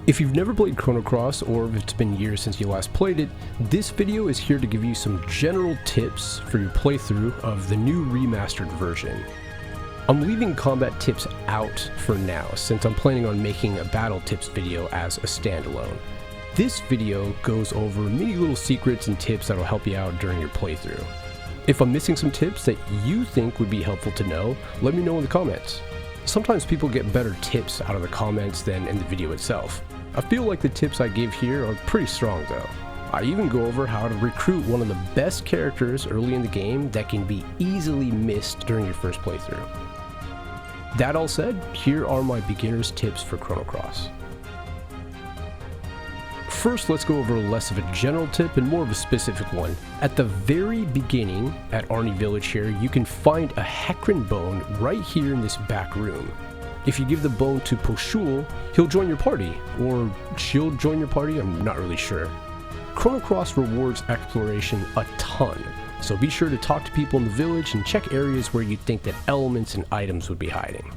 If you've never played Chrono Cross, or if it's been years since you last played it, this video is here to give you some general tips for your playthrough of the new remastered version. I'm leaving combat tips out for now, since I'm planning on making a battle tips video as a standalone. This video goes over many little secrets and tips that will help you out during your playthrough. If I'm missing some tips that you think would be helpful to know, let me know in the comments. Sometimes people get better tips out of the comments than in the video itself. I feel like the tips I give here are pretty strong though. I even go over how to recruit one of the best characters early in the game that can be easily missed during your first playthrough. That all said, here are my beginner's tips for Chrono Cross. First, let's go over less of a general tip and more of a specific one. At the very beginning, at Arni Village here, you can find a Hecarim bone right here in this back room. If you give the bone to Poshul, he'll join your party, or she'll join your party, I'm not really sure. Chrono Cross rewards exploration a ton, so be sure to talk to people in the village and check areas where you think that elements and items would be hiding.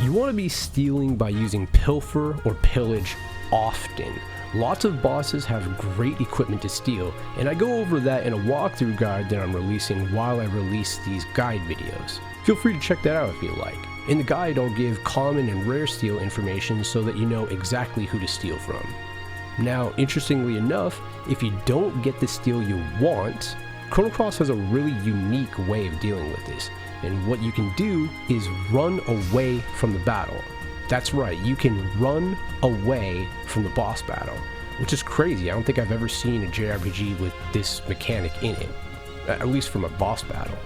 You want to be stealing by using Pilfer or Pillage OFTEN. Lots of bosses have great equipment to steal, and I go over that in a walkthrough guide that I'm releasing while I release these guide videos. Feel free to check that out if you like. In the guide, I'll give common and rare steal information so that you know exactly who to steal from. Now, interestingly enough, if you don't get the steal you want, Chrono Cross has a really unique way of dealing with this, and what you can do is run away from the battle. That's right, you can run away from the boss battle, which is crazy. I don't think I've ever seen a JRPG with this mechanic in it, at least from a boss battle.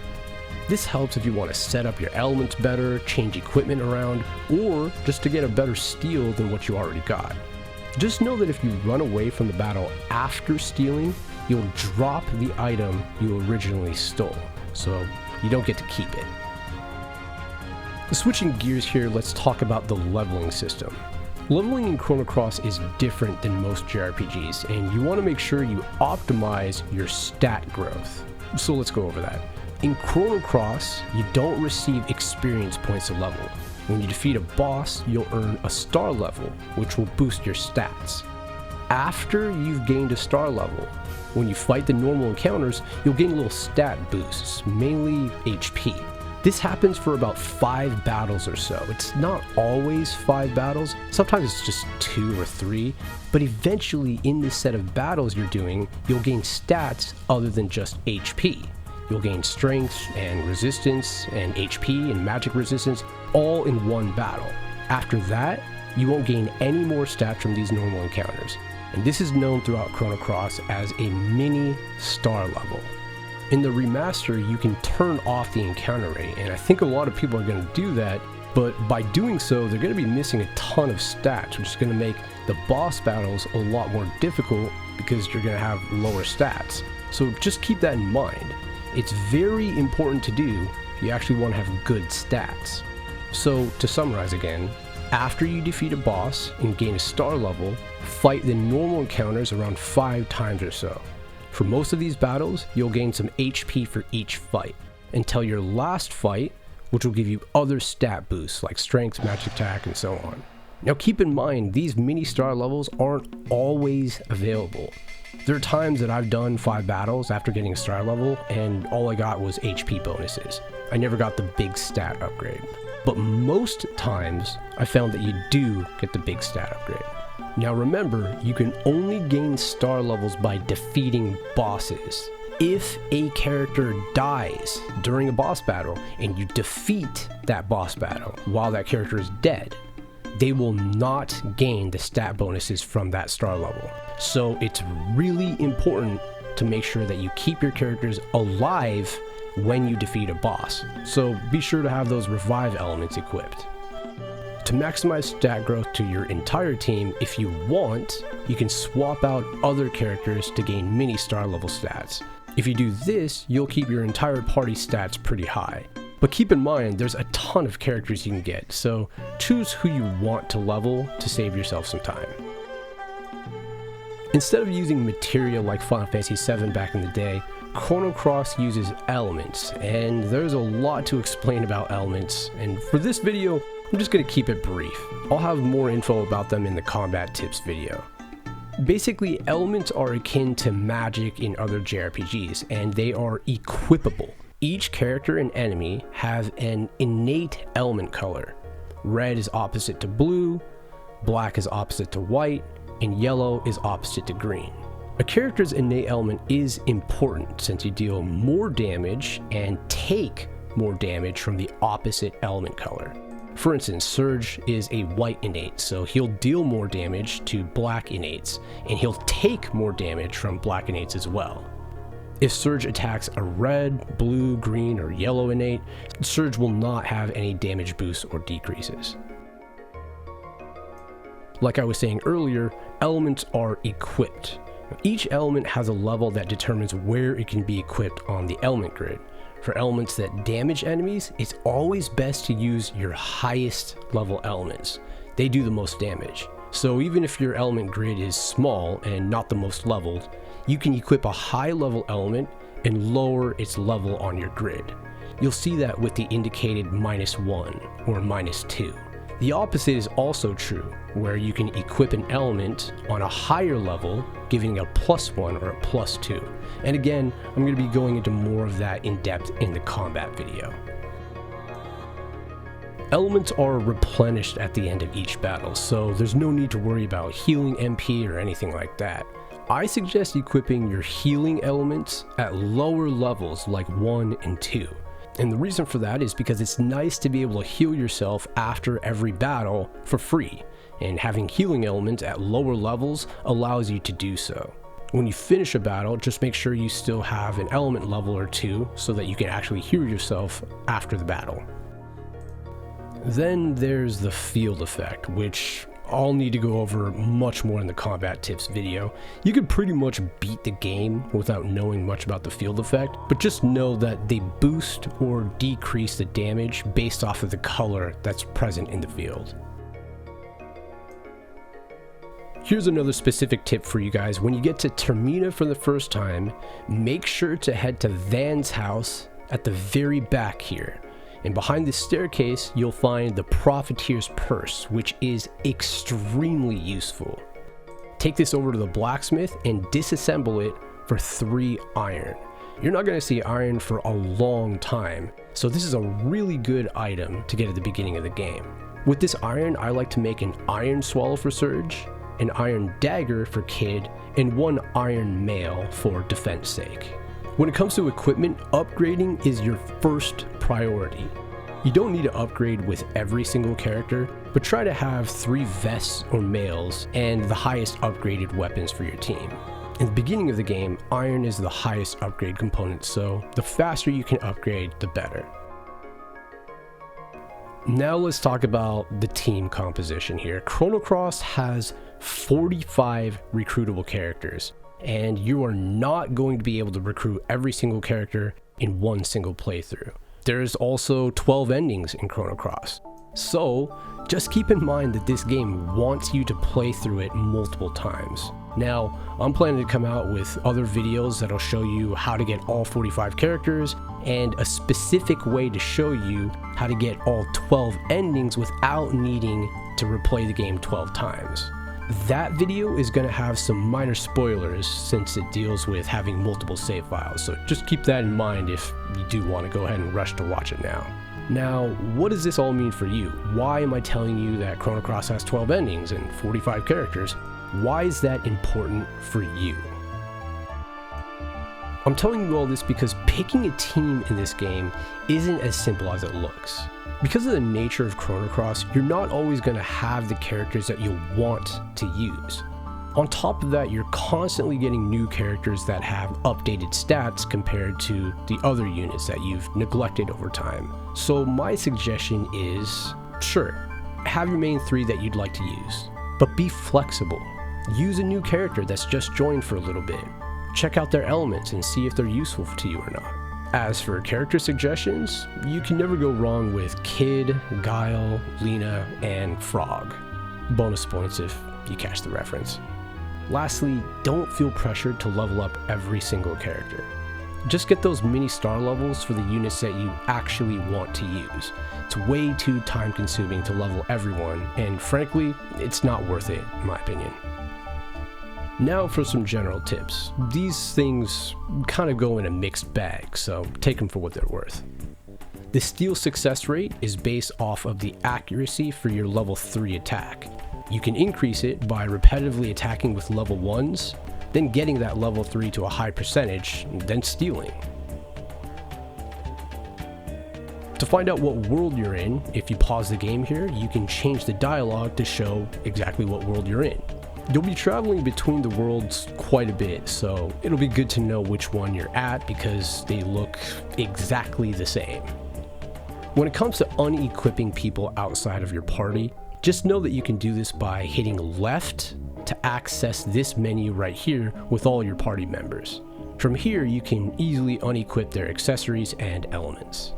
This helps if you want to set up your elements better, change equipment around, or just to get a better steal than what you already got. Just know that if you run away from the battle after stealing, you'll drop the item you originally stole, so you don't get to keep it. Switching gears here, let's talk about the leveling system. Leveling in Chrono Cross is different than most JRPGs, and you want to make sure you optimize your stat growth. So let's go over that. In Chrono Cross, you don't receive experience points to level. When you defeat a boss, you'll earn a star level, which will boost your stats. After you've gained a star level, when you fight the normal encounters, you'll gain little stat boosts, mainly HP. This happens for about 5 battles or so. It's not always 5 battles, sometimes it's just 2 or 3, but eventually in this set of battles you're doing, you'll gain stats other than just HP. You'll gain strength and resistance and HP and magic resistance all in one battle. After that, you won't gain any more stats from these normal encounters, and this is known throughout Chrono Cross as a mini star level. In the remaster, you can turn off the encounter rate, and I think a lot of people are going to do that, but by doing so, they're going to be missing a ton of stats, which is going to make the boss battles a lot more difficult because you're going to have lower stats. So just keep that in mind. It's very important to do if you actually want to have good stats. So to summarize again, after you defeat a boss and gain a star level, fight the normal encounters around 5 times or so. For most of these battles, you'll gain some HP for each fight, until your last fight, which will give you other stat boosts like strength, magic attack, and so on. Now keep in mind, these mini star levels aren't always available. There are times that I've done 5 battles after getting a star level, and all I got was HP bonuses. I never got the big stat upgrade. But most times, I found that you do get the big stat upgrade. Now remember, you can only gain star levels by defeating bosses. If a character dies during a boss battle and you defeat that boss battle while that character is dead, they will not gain the stat bonuses from that star level. So it's really important to make sure that you keep your characters alive when you defeat a boss. So be sure to have those revive elements equipped. To maximize stat growth to your entire team, if you want, you can swap out other characters to gain mini star level stats. If you do this, you'll keep your entire party stats pretty high. But keep in mind, there's a ton of characters you can get, so choose who you want to level to save yourself some time. Instead of using materia like Final Fantasy VII back in the day, Chrono Cross uses elements, and there's a lot to explain about elements, and for this video, I'm just going to keep it brief. I'll have more info about them in the combat tips video. Basically, elements are akin to magic in other JRPGs, and they are equipable. Each character and enemy have an innate element color. Red is opposite to blue, black is opposite to white, and yellow is opposite to green. A character's innate element is important since you deal more damage and take more damage from the opposite element color. For instance, Surge is a white innate, so he'll deal more damage to black innates, and he'll take more damage from black innates as well. If Surge attacks a red, blue, green, or yellow innate, Surge will not have any damage boosts or decreases. Like I was saying earlier, elements are equipped. Each element has a level that determines where it can be equipped on the element grid. For elements that damage enemies, it's always best to use your highest level elements. They do the most damage. So even if your element grid is small and not the most leveled, you can equip a high level element and lower its level on your grid. You'll see that with the indicated -1 or -2. The opposite is also true, where you can equip an element on a higher level, giving a +1 or a +2. And again, I'm going to be going into more of that in depth in the combat video. Elements are replenished at the end of each battle, so there's no need to worry about healing MP or anything like that. I suggest equipping your healing elements at lower levels like 1 and 2. And the reason for that is because it's nice to be able to heal yourself after every battle for free, and having healing elements at lower levels allows you to do so. When you finish a battle, just make sure you still have an element level or 2 so that you can actually heal yourself after the battle. Then there's the field effect, which I'll need to go over much more in the combat tips video. You can pretty much beat the game without knowing much about the field effect, but just know that they boost or decrease the damage based off of the color that's present in the field. Here's another specific tip for you guys. When you get to Termina for the first time, make sure to head to Van's house at the very back here. And behind this staircase, you'll find the Profiteer's Purse, which is extremely useful. Take this over to the blacksmith and disassemble it for 3 iron. You're not going to see iron for a long time, so this is a really good item to get at the beginning of the game. With this iron, I like to make an iron swallow for Surge, an iron dagger for Kid, and 1 iron mail for defense sake. When it comes to equipment, upgrading is your first priority. You don't need to upgrade with every single character, but try to have 3 vests or mails and the highest upgraded weapons for your team. In the beginning of the game, iron is the highest upgrade component, so the faster you can upgrade, the better. Now let's talk about the team composition here. Chrono Cross has 45 recruitable characters, and you are not going to be able to recruit every single character in one single playthrough. There's also 12 endings in Chrono Cross. So just keep in mind that this game wants you to play through it multiple times. Now, I'm planning to come out with other videos that'll show you how to get all 45 characters and a specific way to show you how to get all 12 endings without needing to replay the game 12 times. That video is going to have some minor spoilers since it deals with having multiple save files, so just keep that in mind if you do want to go ahead and rush to watch it now. Now, what does this all mean for you? Why am I telling you that Chrono Cross has 12 endings and 45 characters? Why is that important for you? I'm telling you all this because picking a team in this game isn't as simple as it looks. Because of the nature of Chrono Cross, you're not always going to have the characters that you want to use. On top of that, you're constantly getting new characters that have updated stats compared to the other units that you've neglected over time. So my suggestion is, sure, have your main 3 that you'd like to use, but be flexible. Use a new character that's just joined for a little bit. Check out their elements and see if they're useful to you or not. As for character suggestions, you can never go wrong with Kid, Guile, Lena, and Frog. Bonus points if you catch the reference. Lastly, don't feel pressured to level up every single character. Just get those mini star levels for the units that you actually want to use. It's way too time consuming to level everyone, and frankly, it's not worth it in my opinion. Now for some general tips. These things kind of go in a mixed bag, so take them for what they're worth. The steal success rate is based off of the accuracy for your level 3 attack. You can increase it by repetitively attacking with level 1s, then getting that level 3 to a high percentage, then stealing. To find out what world you're in, if you pause the game here, you can change the dialogue to show exactly what world you're in. You'll be traveling between the worlds quite a bit, so it'll be good to know which one you're at because they look exactly the same. When it comes to unequipping people outside of your party, just know that you can do this by hitting left to access this menu right here with all your party members. From here, you can easily unequip their accessories and elements.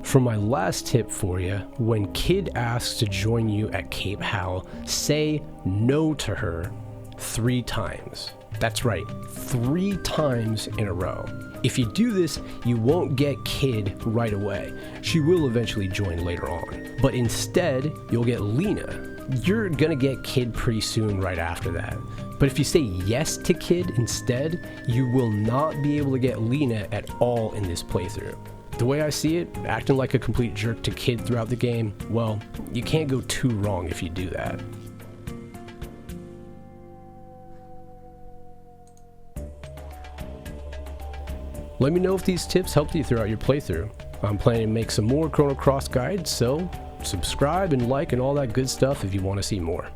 For my last tip for you, when Kid asks to join you at Cape Hal, say no to her 3 times. That's right, 3 times in a row. If you do this, you won't get Kid right away. She will eventually join later on. But instead, you'll get Lena. You're gonna get Kid pretty soon right after that. But if you say yes to Kid instead, you will not be able to get Lena at all in this playthrough. The way I see it, acting like a complete jerk to Kid throughout the game, well, you can't go too wrong if you do that. Let me know if these tips helped you throughout your playthrough. I'm planning to make some more Chrono Cross guides, so subscribe and like and all that good stuff if you want to see more.